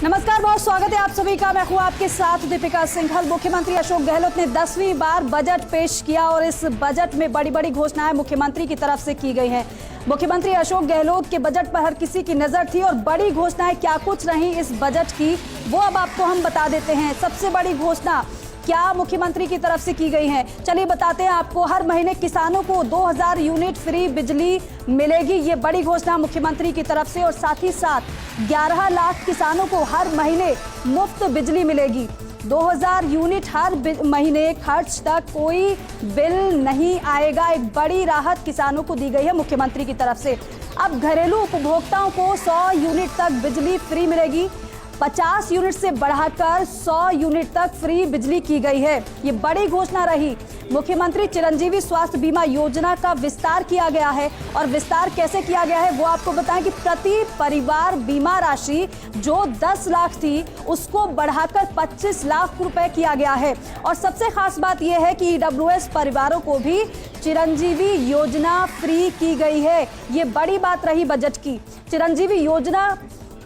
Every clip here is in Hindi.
नमस्कार, बहुत स्वागत है आप सभी का। मैं हूं आपके साथ दीपिका सिंघल। मुख्यमंत्री अशोक गहलोत ने 10वीं बार बजट पेश किया और इस बजट में बड़ी बड़ी घोषणाएं मुख्यमंत्री की तरफ से की गई हैं। मुख्यमंत्री अशोक गहलोत के बजट पर हर किसी की नजर थी और बड़ी घोषणाएं क्या कुछ रही इस बजट की, वो अब आपको हम बता देते हैं। सबसे बड़ी घोषणा क्या मुख्यमंत्री की तरफ से की गई है, चलिए बताते हैं आपको। हर महीने किसानों को 2000 यूनिट फ्री बिजली मिलेगी, ये बड़ी घोषणा मुख्यमंत्री की तरफ से। और साथ ही साथ 11 लाख किसानों को हर महीने मुफ्त बिजली मिलेगी। 2000 यूनिट हर महीने, खर्च तक कोई बिल नहीं आएगा। एक बड़ी राहत किसानों को दी गई है मुख्यमंत्री की तरफ से। अब घरेलू उपभोक्ताओं को 100 यूनिट तक बिजली फ्री मिलेगी। 50 यूनिट से बढ़ाकर 100 यूनिट तक फ्री बिजली की गई है, ये बड़ी घोषणा रही। मुख्यमंत्री चिरंजीवी स्वास्थ्य बीमा योजना का विस्तार किया गया है और विस्तार कैसे किया गया है वो आपको बताएं कि प्रति परिवार बीमा राशि जो 10 लाख थी उसको बढ़ाकर 25 लाख रुपए किया गया है। और सबसे खास बात यह है कि EWS परिवारों को भी चिरंजीवी योजना फ्री की गई है, ये बड़ी बात रही बजट की। चिरंजीवी योजना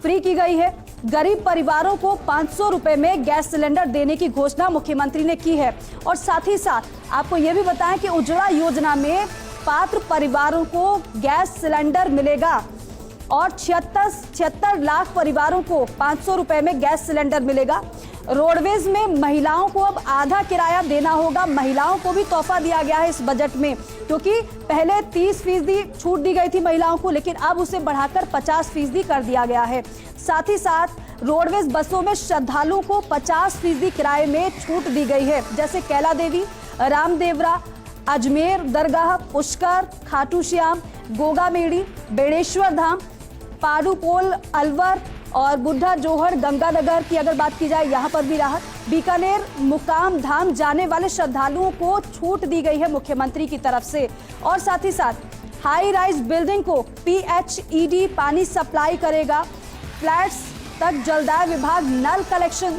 फ्री की गई है। गरीब परिवारों को 500 रुपए में गैस सिलेंडर देने की घोषणा मुख्यमंत्री ने की है। और साथ ही साथ आपको यह भी बताएं कि उज्ज्वला योजना में पात्र परिवारों को गैस सिलेंडर मिलेगा और 76 लाख परिवारों को 500 रुपए में गैस सिलेंडर मिलेगा। रोडवेज में महिलाओं को अब आधा किराया देना होगा, महिलाओं को भी तोहफा दिया गया है इस बजट में, क्योंकि पहले 30% छूट दी गई थी महिलाओं को, लेकिन अब उसे बढ़ाकर 50% कर दिया गया है। साथ ही साथ रोडवेज बसों में श्रद्धालुओं को 50% किराए में छूट दी गई है, जैसे कैला देवी, रामदेवरा, अजमेर दरगाह, पुष्कर, खाटू श्याम, गोगा मेड़ी, बेड़ेश्वर धाम, पाडुपोल, अलवर और बुढ़ा जोहर, गंगानगर की अगर बात की जाए यहाँ पर भी राहत। बीकानेर मुकाम धाम जाने वाले श्रद्धालुओं को छूट दी गई है मुख्यमंत्री की तरफ से। और साथ ही साथ हाई राइज बिल्डिंग को PHED पानी सप्लाई करेगा। फ्लैट्स तक जलदाय विभाग नल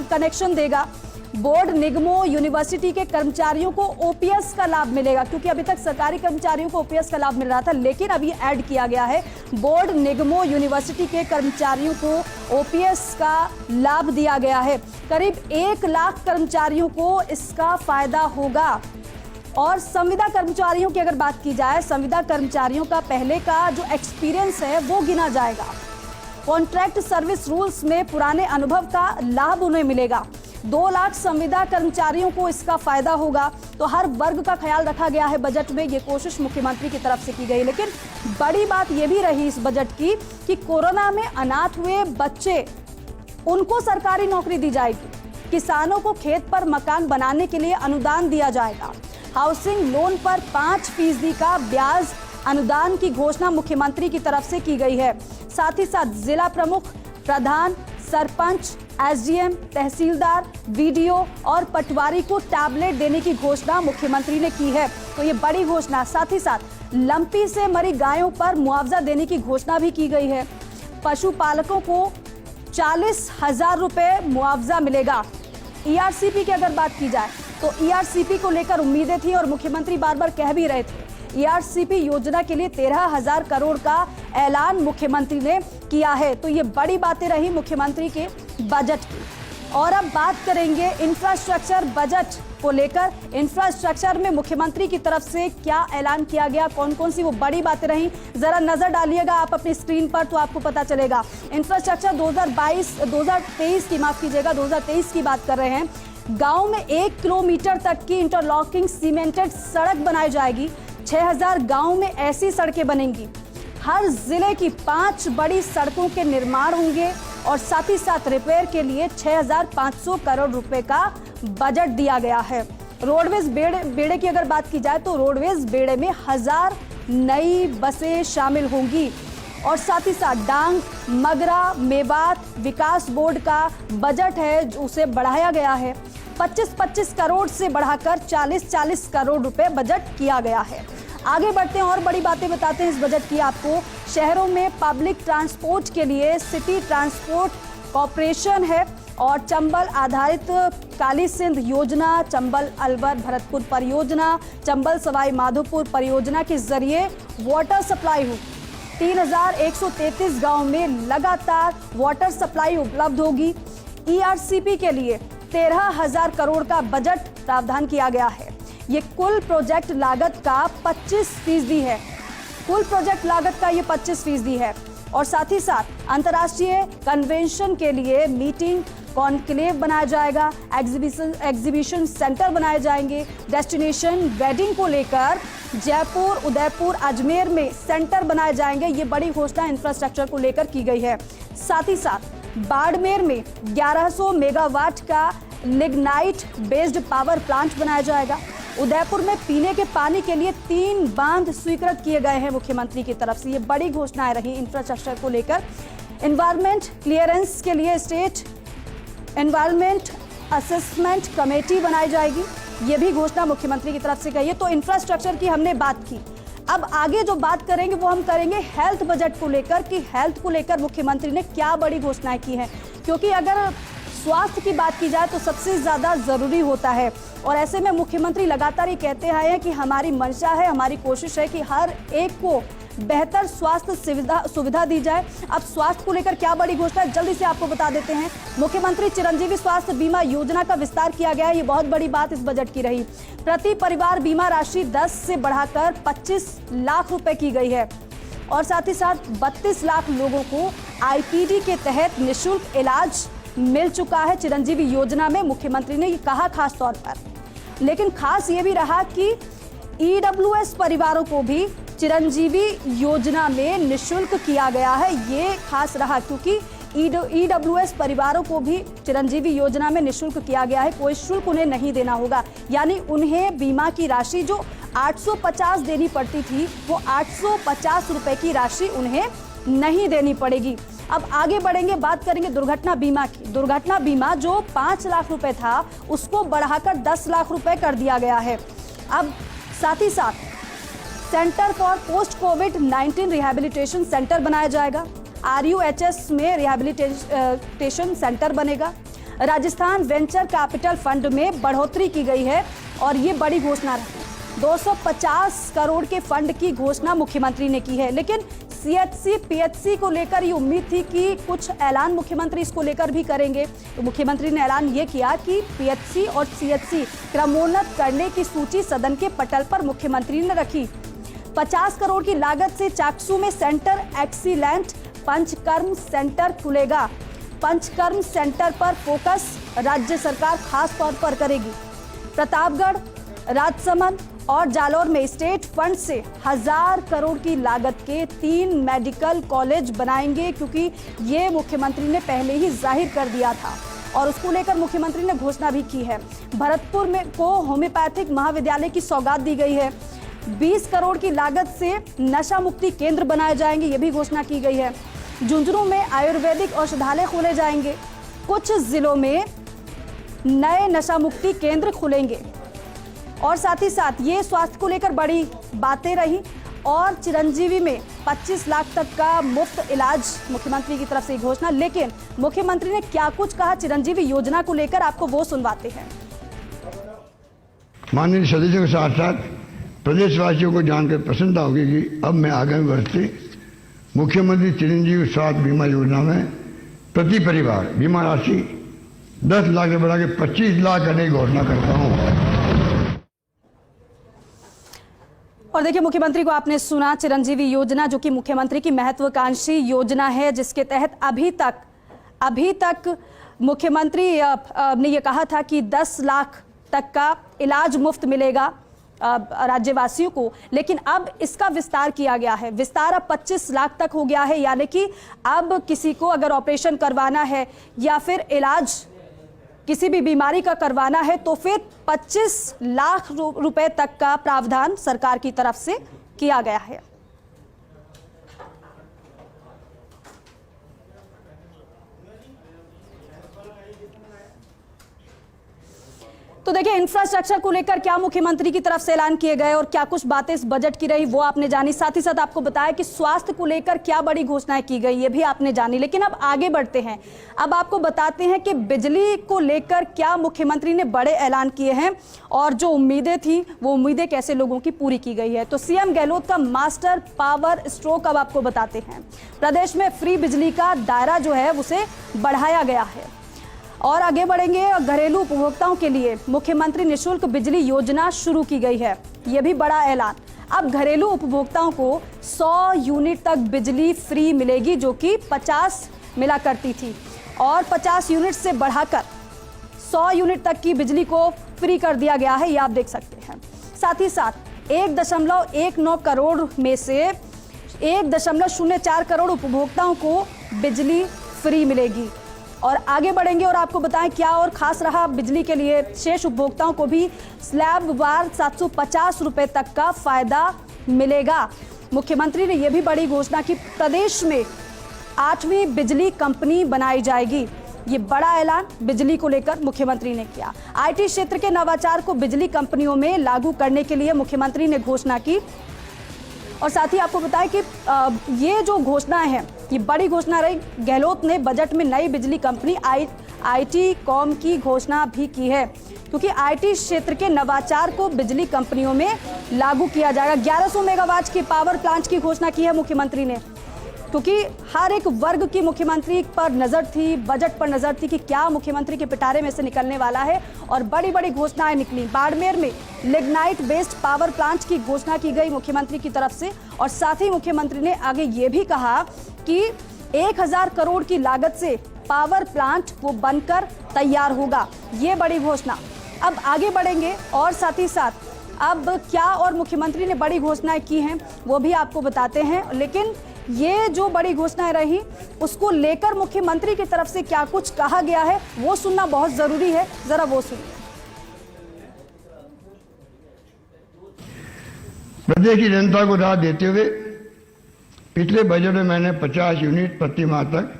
कनेक्शन देगा। बोर्ड, निगमों, यूनिवर्सिटी के कर्मचारियों को OPS का लाभ मिलेगा, क्योंकि अभी तक सरकारी कर्मचारियों को OPS का लाभ मिल रहा था, लेकिन अभी ऐड किया गया है। बोर्ड, निगमों, यूनिवर्सिटी के कर्मचारियों को OPS का लाभ दिया गया है। करीब 1 लाख कर्मचारियों को इसका फायदा होगा। और संविदा कर्मचारियों की अगर बात की जाए, संविदा कर्मचारियों का पहले का जो एक्सपीरियंस है वो गिना जाएगा। कॉन्ट्रैक्ट सर्विस रूल्स में पुराने अनुभव का लाभ उन्हें मिलेगा। 2 लाख संविदा कर्मचारियों को इसका फायदा होगा। तो हर वर्ग का ख्याल रखा गया है बजट में, ये कोशिश मुख्यमंत्री की तरफ से की गई। लेकिन बड़ी बात यह भी रही इस बजट की कि कोरोना में अनाथ हुए बच्चे, उनको सरकारी नौकरी दी जाएगी। किसानों को खेत पर मकान बनाने के लिए अनुदान दिया जाएगा। हाउसिंग लोन पर 5% का ब्याज अनुदान की घोषणा मुख्यमंत्री की तरफ से की गई है। साथ ही साथ जिला प्रमुख, प्रधान, सरपंच, SDM, तहसीलदार, VDO और पटवारी को टैबलेट देने की घोषणा मुख्यमंत्री ने की है, तो ये बड़ी घोषणा। साथ ही साथ लंपी से मरी गायों पर मुआवजा देने की घोषणा भी की गई है। पशुपालकों को 40,000 रुपए मुआवजा मिलेगा। ERCP की अगर बात की जाए तो ERCP को लेकर उम्मीदें थी और मुख्यमंत्री बार बार कह भी रहे थे। ERCP योजना के लिए 13,000 करोड़ का ऐलान मुख्यमंत्री ने किया है, तो ये बड़ी बातें रही मुख्यमंत्री के बजट की। और अब बात करेंगे इंफ्रास्ट्रक्चर बजट को लेकर। इंफ्रास्ट्रक्चर में मुख्यमंत्री की तरफ से क्या ऐलान किया गया, कौन कौन सी वो बड़ी बातें रही, जरा नजर डालिएगा आप अपनी स्क्रीन पर तो आपको पता चलेगा। इंफ्रास्ट्रक्चर 2023 की बात कर रहे हैं। गांव में 1 किलोमीटर तक की इंटरलॉकिंग सीमेंटेड सड़क बनाई जाएगी। 6000 गांव में ऐसी सड़कें बनेंगी। हर जिले की 5 बड़ी सड़कों के निर्माण होंगे और साथ ही साथ रिपेयर के लिए 6500 करोड़ रुपए का बजट दिया गया है। रोडवेज बेड़े की अगर बात की जाए तो रोडवेज बेड़े में 1000 नई बसें शामिल होंगी। और साथ ही साथ डांग, मगरा, मेवात विकास बोर्ड का बजट है जो उसे बढ़ाया गया है। 25-25 करोड़ से बढ़ाकर 40-40 करोड़ रुपए बजट किया गया है। आगे बढ़ते हैं और बड़ी बातें बताते हैं इस बजट की आपको। शहरों में पब्लिक ट्रांसपोर्ट के लिए सिटी ट्रांसपोर्ट कॉरपोरेशन है और चंबल आधारित काली सिंध योजना, चंबल अलवर भरतपुर परियोजना, चंबल सवाई माधोपुर परियोजना के जरिए वाटर सप्लाई हो। 3133 गांव में लगातार वाटर सप्लाई उपलब्ध होगी। ईआरसीपी के लिए 13,000 करोड़ का बजट प्रावधान किया गया है। ये कुल प्रोजेक्ट लागत का 25% है। कुल प्रोजेक्ट लागत का ये 25% है। और साथ ही साथ अंतर्राष्ट्रीय कन्वेंशन के लिए मीटिंग कॉन्क्लेव बनाया जाएगा, एग्जीबिशन सेंटर बनाए जाएंगे, डेस्टिनेशन वेडिंग को लेकर जयपुर, उदयपुर, अजमेर में सेंटर बनाए जाएंगे। ये बड़ी घोषणा इंफ्रास्ट्रक्चर को लेकर की गई है। साथ ही साथ बाड़मेर में 1100 मेगावाट का लिग्नाइट बेस्ड पावर प्लांट बनाया जाएगा। उदयपुर में पीने के पानी के लिए 3 बांध स्वीकृत किए गए हैं मुख्यमंत्री की तरफ से। ये बड़ी घोषणाएं रही इंफ्रास्ट्रक्चर को लेकर। एनवायरमेंट क्लियरेंस के लिए स्टेट एनवायरमेंट असेसमेंट कमेटी बनाई जाएगी। ये भी घोषणा मुख्यमंत्री की तरफ से कही है। तो इंफ्रास्ट्रक्चर की हमने बात की। अब आगे जो बात करेंगे वो हम करेंगे हेल्थ बजट को लेकर कि हेल्थ को लेकर मुख्यमंत्री ने क्या बड़ी घोषणाएं की हैं, क्योंकि अगर स्वास्थ्य की बात की जाए तो सबसे ज्यादा जरूरी होता है। और ऐसे में मुख्यमंत्री लगातार ये कहते आए हैं कि हमारी मंशा है, हमारी कोशिश है कि हर एक को बेहतर स्वास्थ्य सुविधा दी जाए। अब स्वास्थ्य को लेकर क्या बड़ी घोषणा है जल्दी से आपको बता देते हैं। मुख्यमंत्री चिरंजीवी स्वास्थ्य बीमा योजना का विस्तार किया गया है। ये बहुत बड़ी बात इस बजट की रही। प्रति परिवार बीमा राशि 10 से बढ़ाकर 25 लाख रुपए की गई है। और साथ ही साथ 32 लाख लोगों को आईपीडी के तहत निःशुल्क इलाज मिल चुका है चिरंजीवी योजना में, मुख्यमंत्री ने ये कहा खास तौर पर। लेकिन खास ये भी रहा कि ईडब्ल्यूएस परिवारों को भी चिरंजीवी योजना में निःशुल्क किया गया है। ये खास रहा क्योंकि ईडब्ल्यूएस परिवारों को भी चिरंजीवी योजना में निःशुल्क किया गया है। कोई शुल्क उन्हें नहीं देना होगा, यानी उन्हें बीमा की राशि जो 850 देनी पड़ती थी वो 850 रुपए की राशि उन्हें नहीं देनी पड़ेगी। अब आगे बढ़ेंगे, बात करेंगे दुर्घटना बीमा की। दुर्घटना बीमा जो 5 लाख रुपए था उसको बढ़ाकर 10 लाख रुपए कर दिया गया है। अब साथ ही साथ centre for post covid rehabilitation centre बनाया जाएगा। आरयूएचएस में रिहैबिलिटेशन सेंटर बनेगा। राजस्थान वेंचर कैपिटल फंड में बढ़ोतरी की गई है और ये बड़ी घोषणा रही। 250 करोड़ के फंड की घोषणा मुख्यमंत्री ने की है। लेकिन सीएचसी पीएचसी को लेकर ये उम्मीद थी कि कुछ ऐलान मुख्यमंत्री इसको लेकर भी करेंगे। तो मुख्यमंत्री ने ऐलान ये किया कि पीएचसी और सीएचसी क्रमोन्नत करने की सूची सदन के पटल पर मुख्यमंत्री ने रखी। 50 करोड़ की लागत से चाकसू में सेंटर एक्सीलेंट पंचकर्म सेंटर खुलेगा। पंचकर्म सेंटर पर फोकस राज्य सरकार खास तौर पर करेगी। प्रतापगढ़, राजसमंद और जालौर में स्टेट फंड से 1000 करोड़ की लागत के 3 मेडिकल कॉलेज बनाएंगे, क्योंकि ये मुख्यमंत्री ने पहले ही जाहिर कर दिया था और उसको लेकर मुख्यमंत्री ने घोषणा भी की है। भरतपुर में को होम्योपैथिक महाविद्यालय की सौगात दी गई है। 20 करोड़ की लागत से नशा मुक्ति केंद्र बनाए जाएंगे, ये भी घोषणा की गई है। झुंझुनू में आयुर्वेदिक औषधालय खोले जाएंगे। कुछ जिलों में नए नशा मुक्ति केंद्र खुलेंगे। और साथ ही साथ ये स्वास्थ्य को लेकर बड़ी बातें रही। और चिरंजीवी में 25 लाख तक का मुफ्त इलाज मुख्यमंत्री की तरफ से घोषणा। लेकिन मुख्यमंत्री ने क्या कुछ कहा चिरंजीवी योजना को लेकर, आपको वो सुनवाते हैं। माननीय सदस्यों के साथ साथ प्रदेशवासियों को जानकर प्रसन्नता होगी कि अब मैं आगामी वर्ष से मुख्यमंत्री चिरंजीवी स्वास्थ्य बीमा योजना में प्रति परिवार बीमा राशि 10 लाख से बढ़ा के 25 लाख करने की घोषणा करता हूँ। और देखिए, मुख्यमंत्री को आपने सुना। चिरंजीवी योजना जो कि मुख्यमंत्री की महत्वाकांक्षी योजना है, जिसके तहत अभी तक मुख्यमंत्री ने यह कहा था कि 10 लाख तक का इलाज मुफ्त मिलेगा राज्यवासियों को। लेकिन अब इसका विस्तार किया गया है। विस्तार अब 25 लाख तक हो गया है, यानी कि अब किसी को अगर ऑपरेशन करवाना है या फिर इलाज किसी भी बीमारी का करवाना है तो फिर 25 लाख रुपए तक का प्रावधान सरकार की तरफ से किया गया है। तो देखिए, इंफ्रास्ट्रक्चर को लेकर क्या मुख्यमंत्री की तरफ से ऐलान किए गए और क्या कुछ बातें इस बजट की रही वो आपने जानी। साथ ही साथ आपको बताया कि स्वास्थ्य को लेकर क्या बड़ी घोषणाएं की गई ये भी आपने जानी। लेकिन अब आगे बढ़ते हैं। अब आपको बताते हैं कि बिजली को लेकर क्या मुख्यमंत्री ने बड़े ऐलान किए हैं और जो उम्मीदें थी वो उम्मीदें कैसे लोगों की पूरी की गई है। तो सीएम गहलोत का मास्टर पावर स्ट्रोक अब आपको बताते हैं। प्रदेश में फ्री बिजली का दायरा जो है उसे बढ़ाया गया है। और आगे बढ़ेंगे। घरेलू उपभोक्ताओं के लिए मुख्यमंत्री निःशुल्क बिजली योजना शुरू की गई है, यह भी बड़ा ऐलान। अब घरेलू उपभोक्ताओं को 100 यूनिट तक बिजली फ्री मिलेगी, जो कि 50 मिला करती थी, और 50 यूनिट से बढ़ाकर 100 यूनिट तक की बिजली को फ्री कर दिया गया है, ये आप देख सकते हैं। साथ ही साथ 1.19 करोड़ में से 1.04 करोड़ उपभोक्ताओं को बिजली फ्री मिलेगी। और आगे बढ़ेंगे और आपको बताएं क्या और खास रहा बिजली के लिए। शेष उपभोक्ताओं को भी स्लैब वार 750 रुपए तक का फायदा मिलेगा। मुख्यमंत्री ने यह भी बड़ी घोषणा की, प्रदेश में 8वीं बिजली कंपनी बनाई जाएगी। ये बड़ा ऐलान बिजली को लेकर मुख्यमंत्री ने किया। आईटी क्षेत्र के नवाचार को बिजली कंपनियों में लागू करने के लिए मुख्यमंत्री ने घोषणा की। और साथ ही आपको बताएं कि ये जो घोषणा है, ये बड़ी घोषणा रही। गहलोत ने बजट में नई बिजली कंपनी आईटी कॉम की घोषणा भी की है, क्योंकि आईटी क्षेत्र के नवाचार को बिजली कंपनियों में लागू किया जाएगा। 1100 मेगावाट की पावर प्लांट की घोषणा की है मुख्यमंत्री ने, क्योंकि हर एक वर्ग की मुख्यमंत्री पर नजर थी, बजट पर नजर थी कि क्या मुख्यमंत्री के पिटारे में से निकलने वाला है, और बड़ी बड़ी घोषणाएं निकली। बाड़मेर में लिग्नाइट बेस्ड पावर प्लांट की घोषणा की गई मुख्यमंत्री की तरफ से, और साथ ही मुख्यमंत्री ने आगे ये भी कहा कि 1000 करोड़ की लागत से पावर प्लांट वो बनकर तैयार होगा। ये बड़ी घोषणा। अब आगे बढ़ेंगे और साथ ही साथ अब क्या और मुख्यमंत्री ने बड़ी घोषणाएं की हैं वो भी आपको बताते हैं। लेकिन ये जो बड़ी घोषणाएं रही, उसको लेकर मुख्यमंत्री की तरफ से क्या कुछ कहा गया है वो सुनना बहुत जरूरी है। जरा वो सुनिए। प्रदेश की जनता को राहत देते हुए पिछले बजट में मैंने 50 यूनिट प्रति माह तक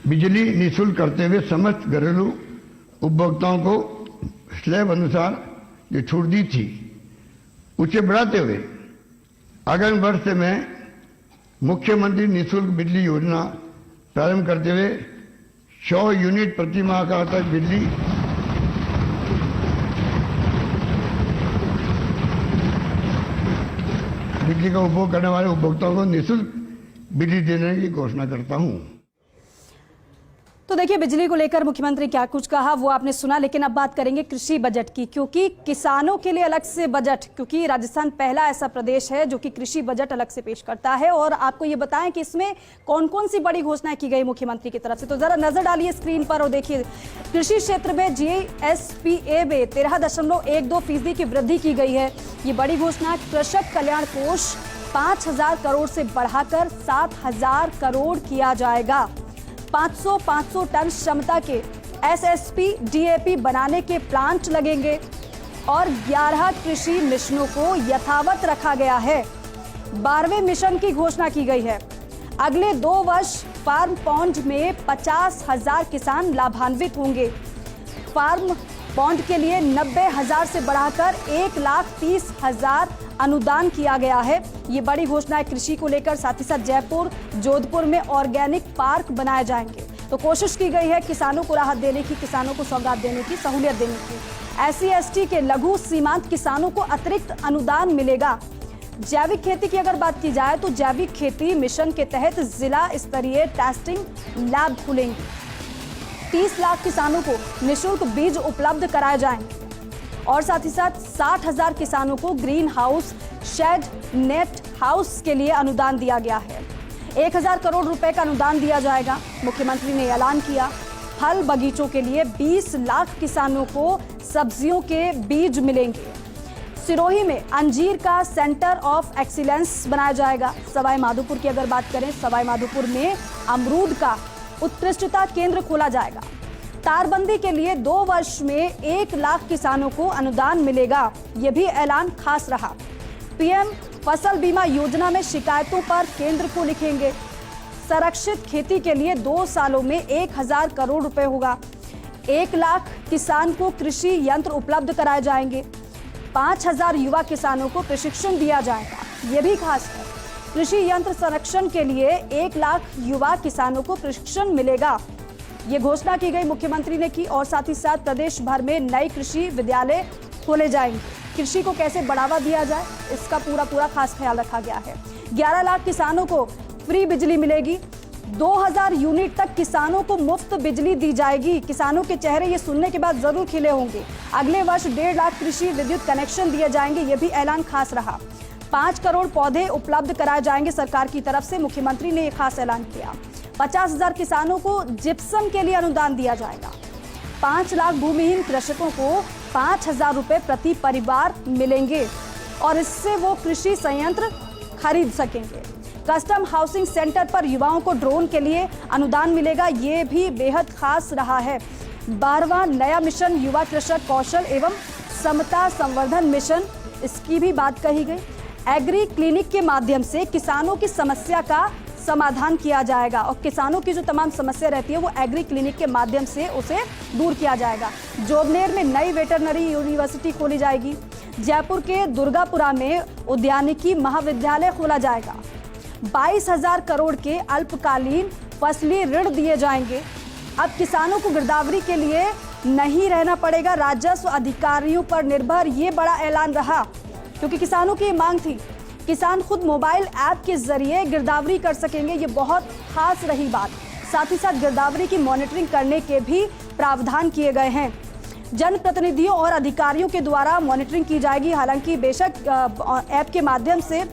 बिजली निःशुल्क करते हुए समस्त घरेलू उपभोक्ताओं को स्लैब अनुसार जो छूट दी थी उसे बढ़ाते हुए आगामी वर्ष से मैं मुख्यमंत्री निःशुल्क बिजली योजना प्रारंभ करते हुए 100 यूनिट प्रति माह का तक बिजली का उपभोग करने वाले उपभोक्ताओं को निःशुल्क बिजली देने की घोषणा करता हूं। तो देखिए, बिजली को लेकर मुख्यमंत्री क्या कुछ कहा वो आपने सुना। लेकिन अब बात करेंगे कृषि बजट की, क्योंकि किसानों के लिए अलग से बजट, क्योंकि राजस्थान पहला ऐसा प्रदेश है जो कि कृषि बजट अलग से पेश करता है। और आपको ये बताएं कि इसमें कौन कौन सी बड़ी घोषणाएं की गई मुख्यमंत्री की तरफ से। तो जरा नजर डालिए स्क्रीन पर और देखिए, कृषि क्षेत्र में GSPA में 13.12% की वृद्धि की गई है। ये बड़ी घोषणा। कृषक कल्याण कोष 5000 करोड़ से बढ़ाकर 7000 करोड़ किया जाएगा। 500 टन क्षमता के SSP DAP बनाने के प्लांट लगेंगे और 11 कृषि मिशनों को यथावत रखा गया है। 12वें मिशन की घोषणा की गई है। अगले 2 वर्ष फार्म पॉन्ड में 50,000 किसान लाभान्वित होंगे। फार्म पॉन्ड के लिए 90,000 से बढ़ाकर 1,30,000 अनुदान किया गया है। ये बड़ी घोषणा है कृषि को लेकर। साथ ही साथ जयपुर, जोधपुर में ऑर्गेनिक पार्क बनाए जाएंगे। तो कोशिश की गई है किसानों को राहत देने की, किसानों को सौगात देने की, सहूलियत देने की। SC ST के लघु सीमांत किसानों को अतिरिक्त अनुदान मिलेगा। जैविक खेती की अगर बात की जाए तो जैविक खेती मिशन के तहत जिला स्तरीय टेस्टिंग लैब खुलेंगे। 30 लाख किसानों को निःशुल्क बीज उपलब्ध कराए जाएंगे। और साथ ही साथ 60,000 किसानों को greenhouse, shed, net house के लिए अनुदान दिया गया है। 1000 करोड़ रुपए का अनुदान दिया जाएगा। मुख्यमंत्री ने ऐलान किया। फल बगीचों के लिए 20 लाख किसानों को सब्जियों के बीज मिलेंगे। सिरोही में अंजीर का सेंटर ऑफ एक्सीलेंस बनाया जाएगा। सवाई माधोपुर की अगर बात करें, सवाई माधोपुर में अमरूद का उत्कृष्टता केंद्र खोला जाएगा। तारबंदी के लिए 2 वर्ष में 1 लाख किसानों को अनुदान मिलेगा। यह भी ऐलान खास रहा। PM फसल बीमा योजना में शिकायतों पर केंद्र को लिखेंगे। संरक्षित खेती के लिए 2 सालों में 1000 करोड़ रुपए होगा। 1 लाख किसान को कृषि यंत्र उपलब्ध कराए जाएंगे। 5000 युवा किसानों को प्रशिक्षण दिया जाएगा। यह भी खास है। कृषि यंत्र संरक्षण के लिए 1 लाख युवा किसानों को प्रशिक्षण मिलेगा। ये घोषणा की गई, मुख्यमंत्री ने की। और साथ ही साथ प्रदेश भर में नए कृषि विद्यालय खोले जाएंगे। कृषि को कैसे बढ़ावा दिया जाए, इसका पूरा खास ख्याल रखा गया है। 11 लाख किसानों को फ्री बिजली मिलेगी। 2000 यूनिट तक किसानों को मुफ्त बिजली दी जाएगी। किसानों के चेहरे ये सुनने के बाद जरूर खिले होंगे। अगले वर्ष 1.5 लाख कृषि विद्युत कनेक्शन दिए जाएंगे, ये भी ऐलान खास रहा। 5 करोड़ पौधे उपलब्ध कराए जाएंगे सरकार की तरफ से, मुख्यमंत्री ने ये खास ऐलान किया। 50,000 किसानों को जिप्सम के लिए अनुदान दिया जाएगा। 5 लाख भूमिहीन कृषकों को 5,000 रुपए प्रति परिवार मिलेंगे और इससे वो कृषि संयंत्र खरीद सकेंगे। कस्टम हाउसिंग सेंटर पर युवाओं को ड्रोन के लिए अनुदान मिलेगा, ये भी बेहद खास रहा है। 12वां नया मिशन युवा कृषक कौशल एवं समता संवर्धन मिशन, इसकी भी बात कही गई। एग्री क्लिनिक के माध्यम से किसानों की समस्या का समाधान किया जाएगा और किसानों की जो तमाम समस्या रहती है वो एग्री क्लिनिक के माध्यम से उसे दूर किया जाएगा। जोबनेर में नई वेटरनरी यूनिवर्सिटी खोली जाएगी। जयपुर के दुर्गापुरा में उद्यानिकी महाविद्यालय खोला जाएगा। 22,000 करोड़ के अल्पकालीन फसली ऋण दिए जाएंगे। अब किसानों को गिरदावरी के लिए नहीं रहना पड़ेगा राजस्व अधिकारियों पर निर्भर, ये बड़ा ऐलान रहा क्योंकि किसानों की मांग थी। किसान खुद मोबाइल ऐप के जरिए गिरदावरी कर सकेंगे, ये बहुत खास रही बात। साथ ही साथ गिरदावरी की मॉनिटरिंग करने के भी प्रावधान किए गए हैं। जनप्रतिनिधियों और अधिकारियों के द्वारा मॉनिटरिंग की जाएगी। हालांकि बेशक ऐप के माध्यम से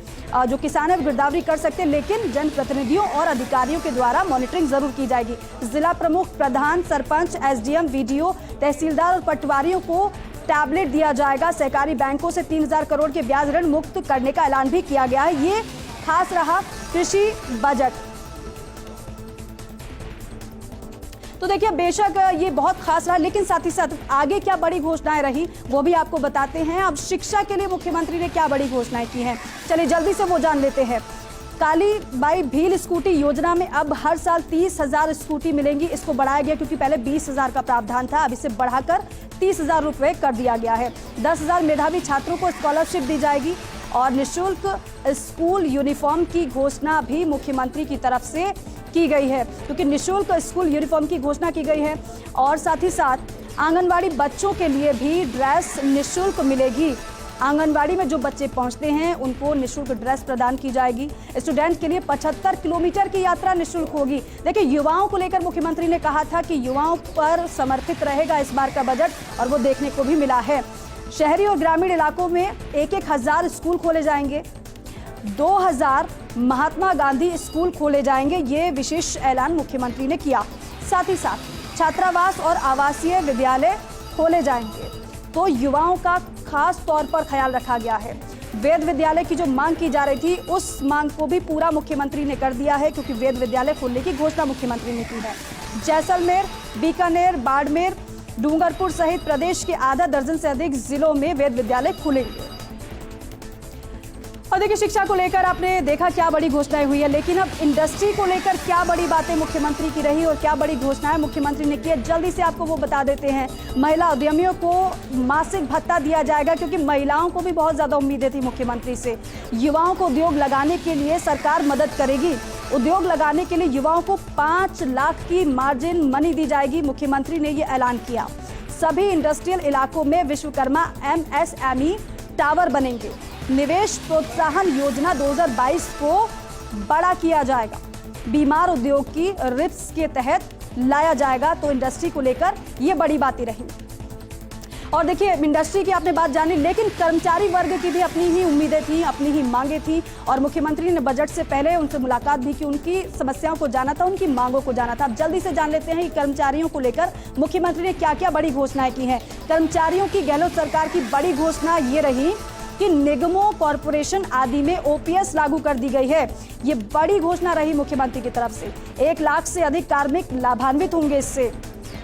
जो किसान है गिरदावरी कर सकते हैं, लेकिन जनप्रतिनिधियों और अधिकारियों के द्वारा मॉनिटरिंग जरूर की जाएगी। जिला प्रमुख, प्रधान, सरपंच, एसडीएम, वीडीओ, तहसीलदार और पटवारियों को टैबलेट दिया जाएगा। सहकारी बैंकों से 3,000 करोड़ के ब्याज ऋण मुक्त करने का ऐलान भी किया गया है। ये खास रहा कृषि बजट। तो देखिए बेशक ये बहुत खास रहा, लेकिन साथ ही साथ आगे क्या बड़ी घोषणाएं रही वो भी आपको बताते हैं। अब शिक्षा के लिए मुख्यमंत्री ने क्या बड़ी घोषणाएं की हैं, चलिए जल्दी से वो जान लेते हैं। काली बाई भील स्कूटी योजना में अब हर साल 30,000 स्कूटी मिलेंगी। इसको बढ़ाया गया क्योंकि पहले 20,000 का प्रावधान था, अब इसे बढ़ाकर 30,000 रुपए कर दिया गया है। 10,000 मेधावी छात्रों को स्कॉलरशिप दी जाएगी और निःशुल्क स्कूल यूनिफॉर्म की घोषणा भी मुख्यमंत्री की तरफ से की गई है, क्योंकि निःशुल्क स्कूल यूनिफॉर्म की घोषणा की गई है। और साथ ही साथ आंगनवाड़ी बच्चों के लिए भी ड्रेस निःशुल्क मिलेगी। आंगनवाड़ी में जो बच्चे पहुंचते हैं उनको निःशुल्क ड्रेस प्रदान की जाएगी। स्टूडेंट के लिए 75 किलोमीटर की यात्रा निःशुल्क होगी। देखिए युवाओं को लेकर मुख्यमंत्री ने कहा था कि युवाओं पर समर्पित रहेगा इस बार का बजट, और वो देखने को भी मिला है। शहरी और ग्रामीण इलाकों में 1,000 स्कूल खोले जाएंगे। 2,000 महात्मा गांधी स्कूल खोले जाएंगे, ये विशेष ऐलान मुख्यमंत्री ने किया। साथ ही साथ छात्रावास और आवासीय विद्यालय खोले जाएंगे। तो युवाओं का खास तौर पर ख्याल रखा गया है। वेद विद्यालय की जो मांग की जा रही थी उस मांग को भी पूरा मुख्यमंत्री ने कर दिया है, क्योंकि वेद विद्यालय खोलने की घोषणा मुख्यमंत्री ने की है। जैसलमेर, बीकानेर, बाड़मेर, डूंगरपुर सहित प्रदेश के आधा दर्जन से अधिक जिलों में वेद विद्यालय खुलेंगे। और देखिए शिक्षा को लेकर आपने देखा क्या बड़ी घोषणाएं हुई है, लेकिन अब इंडस्ट्री को लेकर क्या बड़ी बातें मुख्यमंत्री की रही और क्या बड़ी घोषणाएं मुख्यमंत्री ने की है, जल्दी से आपको वो बता देते हैं। महिला उद्यमियों को मासिक भत्ता दिया जाएगा, क्योंकि महिलाओं को भी बहुत ज्यादा उम्मीदें थी मुख्यमंत्री से। युवाओं को उद्योग लगाने के लिए सरकार मदद करेगी। उद्योग लगाने के लिए युवाओं को 5 लाख की मार्जिन मनी दी जाएगी, मुख्यमंत्री ने ये ऐलान किया। सभी इंडस्ट्रियल इलाकों में विश्वकर्मा MSME टावर बनेंगे। निवेश प्रोत्साहन योजना 2022 को बड़ा किया जाएगा। बीमार उद्योग की रिप्स के तहत लाया जाएगा। तो इंडस्ट्री को लेकर ये बड़ी बातें रही। और देखिए इंडस्ट्री की आपने बात जानी, लेकिन कर्मचारी वर्ग की भी अपनी ही उम्मीदें थी, अपनी ही मांगे थी, और मुख्यमंत्री ने बजट से पहले उनसे मुलाकात भी की, उनकी समस्याओं को जाना था, उनकी मांगों को जाना था। अब जल्दी से जान लेते हैं कि कर्मचारियों को लेकर मुख्यमंत्री ने क्या क्या बड़ी घोषणाएं की हैं। कर्मचारियों की गहलोत सरकार की बड़ी घोषणा ये रही कि निगमों, कॉरपोरेशन आदि में OPS लागू कर दी गई है। ये बड़ी घोषणा रही मुख्यमंत्री की तरफ से। 1 लाख से अधिक कार्मिक लाभान्वित होंगे इससे।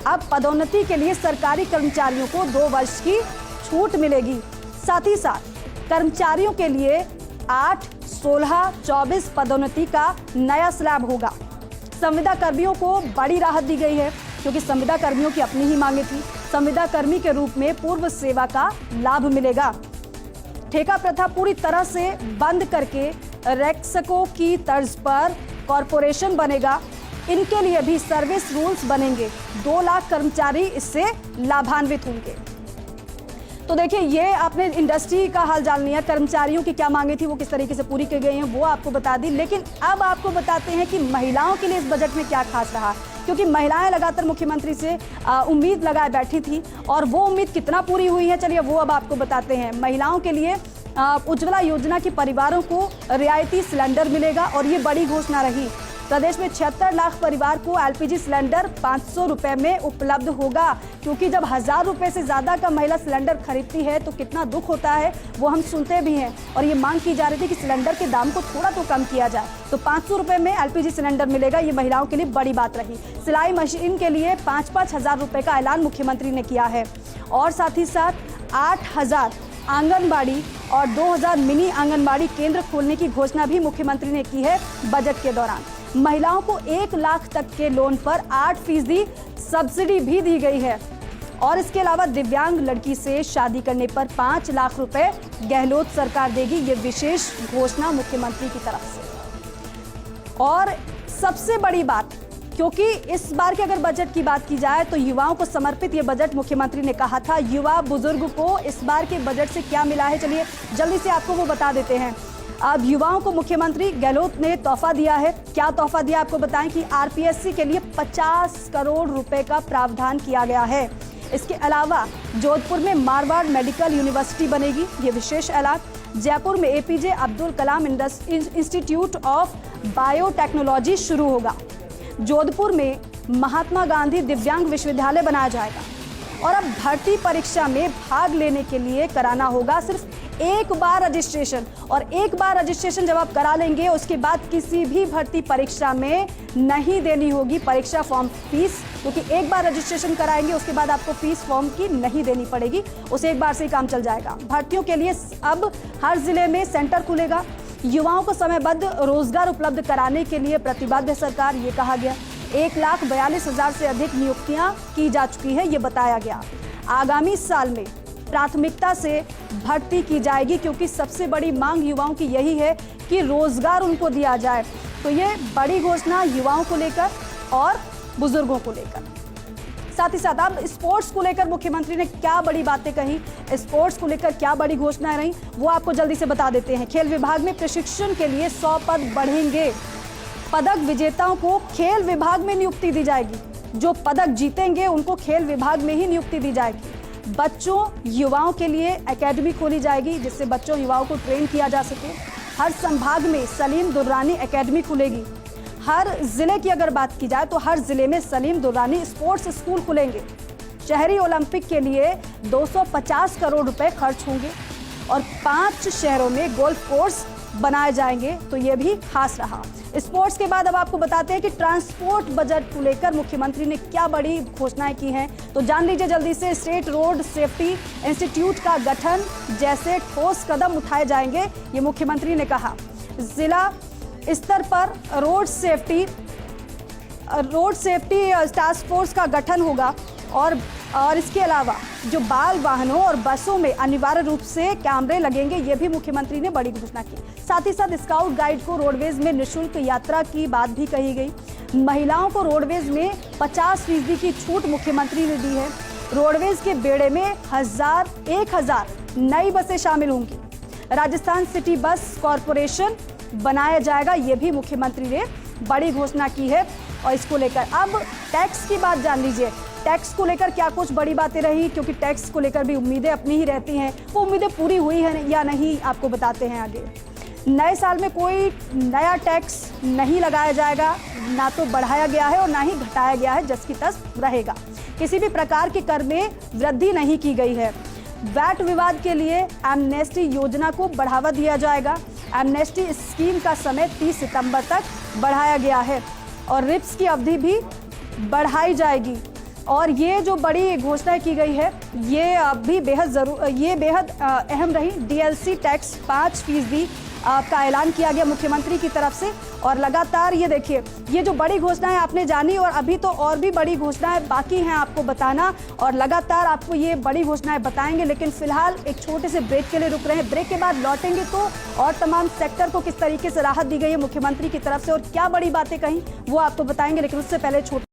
अब पदोन्नति के लिए सरकारी कर्मचारियों को 2 वर्ष की छूट मिलेगी। साथ ही साथ कर्मचारियों के लिए 8, 16, 24 पदोन्नति का नया स्लैब होगा। संविदा कर्मियों को बड़ी राहत दी गई है, क्योंकि संविदा कर्मियों की अपनी ही मांगे थी। संविदा कर्मी के रूप में पूर्व सेवा का लाभ मिलेगा। ठेका प्रथा पूरी तरह से बंद करके रैक्सको की तर्ज पर कॉरपोरेशन बनेगा। इनके लिए भी सर्विस रूल्स बनेंगे। 2 लाख कर्मचारी इससे लाभान्वित होंगे। तो देखिए, ये आपने इंडस्ट्री का हाल जान लिया, कर्मचारियों की क्या मांगे थी वो किस तरीके से पूरी की गई हैं वो आपको बता दी। लेकिन अब आपको बताते हैं कि महिलाओं के लिए इस बजट में क्या खास रहा, क्योंकि महिलाएं लगातार मुख्यमंत्री से उम्मीद लगाए बैठी थी और वो उम्मीद कितना पूरी हुई है, चलिए वो अब आपको बताते हैं। महिलाओं के लिए उज्ज्वला योजना के परिवारों को रियायती सिलेंडर मिलेगा और ये बड़ी घोषणा रही। प्रदेश में 76 लाख परिवार को एलपीजी सिलेंडर 500 रुपए में उपलब्ध होगा, क्योंकि जब 1000 रुपए से ज्यादा का महिला सिलेंडर खरीदती है तो कितना दुख होता है वो हम सुनते भी हैं। और ये मांग की जा रही थी कि सिलेंडर के दाम को थोड़ा तो कम किया जाए, तो 500 रुपए में एलपीजी सिलेंडर मिलेगा, ये महिलाओं के लिए बड़ी बात रही। सिलाई मशीन के लिए 5-5 हजार रुपए का ऐलान मुख्यमंत्री ने किया है और साथ ही साथ 8000 आंगनबाड़ी और 2000 मिनी आंगनबाड़ी केंद्र खोलने की घोषणा भी मुख्यमंत्री ने की है बजट के दौरान। महिलाओं को 1 लाख तक के लोन पर 8% सब्सिडी भी दी गई है और इसके अलावा दिव्यांग लड़की से शादी करने पर 5 लाख रुपए गहलोत सरकार देगी, ये विशेष घोषणा मुख्यमंत्री की तरफ से। और सबसे बड़ी बात, क्योंकि इस बार के अगर बजट की बात की जाए तो युवाओं को समर्पित ये बजट मुख्यमंत्री ने कहा था। युवा बुजुर्ग को इस बार के बजट से क्या मिला है, चलिए जल्दी से आपको वो बता देते हैं। अब युवाओं को मुख्यमंत्री गहलोत ने तोहफा दिया है। क्या तोहफा दिया आपको बताएं कि आरपीएससी के लिए 50 करोड़ रुपए का प्रावधान किया गया है। इसके अलावा जोधपुर में मारवाड़ मेडिकल यूनिवर्सिटी बनेगी, ये विशेष ऐलान। जयपुर में APJ Abdul Kalam institute of biotechnology शुरू होगा। जोधपुर में महात्मा गांधी दिव्यांग विश्वविद्यालय बनाया जाएगा। और अब भर्ती परीक्षा में भाग लेने के लिए कराना होगा सिर्फ एक बार रजिस्ट्रेशन, और एक बार रजिस्ट्रेशन जब आप करा लेंगे उसके बाद किसी भी भर्ती परीक्षा में नहीं देनी होगी परीक्षा फॉर्म फीस, क्योंकि एक बार रजिस्ट्रेशन कराएंगे उसके बाद आपको फीस फॉर्म की नहीं देनी पड़ेगी, उसे एक बार से ही काम चल जाएगा। भर्तियों के लिए अब हर जिले में सेंटर खुलेगा। युवाओं को समयबद्ध रोजगार उपलब्ध कराने के लिए प्रतिबद्ध है सरकार, ये कहा गया। 1,42,000 से अधिक नियुक्तियां की जा चुकी है, ये बताया गया। आगामी साल में प्राथमिकता से भर्ती की जाएगी, क्योंकि सबसे बड़ी मांग युवाओं की यही है कि रोजगार उनको दिया जाए। तो ये बड़ी घोषणा युवाओं को लेकर और बुजुर्गों को लेकर। साथ ही साथ अब स्पोर्ट्स को लेकर मुख्यमंत्री ने क्या बड़ी बातें कही, स्पोर्ट्स को लेकर क्या बड़ी घोषणाएं रही, वो आपको जल्दी से बता देते हैं। खेल विभाग में प्रशिक्षण के लिए 100 पद बढ़ेंगे। पदक विजेताओं को खेल विभाग में नियुक्ति दी जाएगी। जो पदक जीतेंगे उनको खेल विभाग में ही नियुक्ति दी जाएगी। बच्चों युवाओं के लिए एकेडमी खोली जाएगी, जिससे बच्चों युवाओं को ट्रेन किया जा सके। हर संभाग में सलीम दुर्रानी एकेडमी खुलेगी। हर जिले की अगर बात की जाए तो हर जिले में सलीम दुर्रानी स्पोर्ट्स स्कूल खुलेंगे। शहरी ओलंपिक के लिए 250 करोड़ रुपए खर्च होंगे और 5 शहरों में गोल्फ कोर्स बनाए जाएंगे, तो ये भी खास रहा। स्पोर्ट्स के बाद अब आपको बताते हैं कि ट्रांसपोर्ट बजट को लेकर मुख्यमंत्री ने क्या बड़ी घोषणाएं की हैं, तो जान लीजिए जल्दी से। स्टेट रोड सेफ्टी इंस्टीट्यूट का गठन जैसे ठोस कदम उठाए जाएंगे, ये मुख्यमंत्री ने कहा। जिला स्तर पर रोड सेफ्टी टास्क फोर्स का गठन होगा और इसके अलावा जो बाल वाहनों और बसों में अनिवार्य रूप से कैमरे लगेंगे, ये भी मुख्यमंत्री ने बड़ी घोषणा की। साथ ही साथ स्काउट गाइड को रोडवेज में निःशुल्क यात्रा की बात भी कही गई। महिलाओं को रोडवेज में 50% की छूट मुख्यमंत्री ने दी है। रोडवेज के बेड़े में 1000 नई बसें शामिल होंगी। राजस्थान सिटी बस कॉरपोरेशन बनाया जाएगा, ये भी मुख्यमंत्री ने बड़ी घोषणा की है। और इसको लेकर अब टैक्स की बात जान लीजिए। टैक्स को लेकर क्या कुछ बड़ी बातें रही, क्योंकि टैक्स को लेकर भी उम्मीदें अपनी ही रहती हैं। वो उम्मीदें पूरी हुई हैं या नहीं, आपको बताते हैं आगे। नए साल में कोई नया टैक्स नहीं लगाया जाएगा, ना तो बढ़ाया गया है और ना ही घटाया गया है, जस की तस रहेगा। किसी भी प्रकार के कर में वृद्धि नहीं की गई है। वैट विवाद के लिए एमनेस्टी योजना को बढ़ावा दिया जाएगा। एमनेस्टी स्कीम का समय 30 सितंबर तक बढ़ाया गया है और रिप्स की अवधि भी बढ़ाई जाएगी। और ये जो बड़ी घोषणा की गई है, ये भी बेहद अहम रही। डीएलसी टैक्स 5% का ऐलान किया गया मुख्यमंत्री की तरफ से। और लगातार ये देखिए, ये जो बड़ी घोषणाएं आपने जानी, और अभी तो और भी बड़ी घोषणाएं बाकी हैं आपको बताना, और लगातार आपको ये बड़ी घोषणाएं बताएंगे। लेकिन फिलहाल एक छोटे से ब्रेक के लिए रुक रहे हैं। ब्रेक के बाद लौटेंगे तो और तमाम सेक्टर को किस तरीके से राहत दी गई है मुख्यमंत्री की तरफ से और क्या बड़ी बातें कहीं, वो आपको बताएंगे। लेकिन उससे पहले छोटे